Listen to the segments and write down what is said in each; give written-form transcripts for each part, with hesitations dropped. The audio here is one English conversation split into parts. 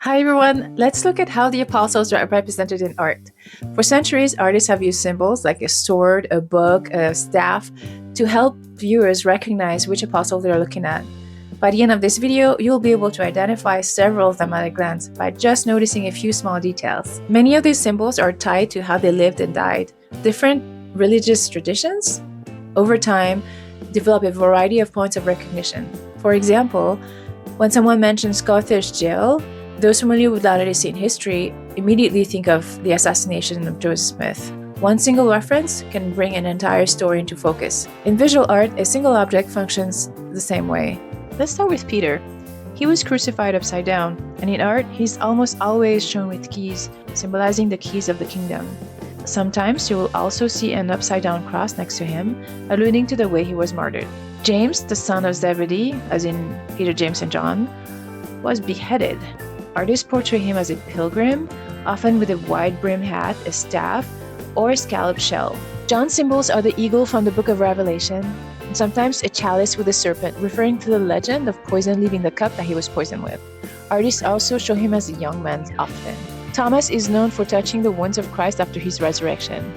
Hi everyone, let's look at how the apostles are represented in art. For centuries, artists have used symbols like a sword, a book, a staff to help viewers recognize which apostle they're looking at. By the end of this video, you'll be able to identify several of them at a glance by just noticing a few small details. Many of these symbols are tied to how they lived and died. Different religious traditions, over time, develop a variety of points of recognition. For example, when someone mentions Carthage Jail, those familiar with Latter-day Saint history immediately think of the assassination of Joseph Smith. One single reference can bring an entire story into focus. In visual art, a single object functions the same way. Let's start with Peter. He was crucified upside down, and in art, he's almost always shown with keys, symbolizing the keys of the kingdom. Sometimes you will also see an upside-down cross next to him, alluding to the way he was martyred. James, the son of Zebedee, as in Peter, James, and John, was beheaded. Artists portray him as a pilgrim, often with a wide-brimmed hat, a staff, or a scalloped shell. John's symbols are the eagle from the book of Revelation, and sometimes a chalice with a serpent, referring to the legend of poison leaving the cup that he was poisoned with. Artists also show him as a young man often. Thomas is known for touching the wounds of Christ after his resurrection.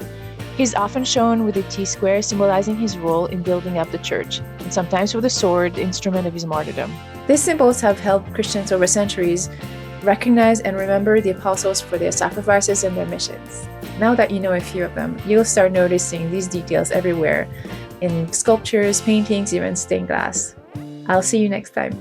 He's often shown with a T-square, symbolizing his role in building up the church, and sometimes with a sword, the instrument of his martyrdom. These symbols have helped Christians over centuries recognize and remember the apostles for their sacrifices and their missions. Now that you know a few of them, you'll start noticing these details everywhere in sculptures, paintings, even stained glass. I'll see you next time.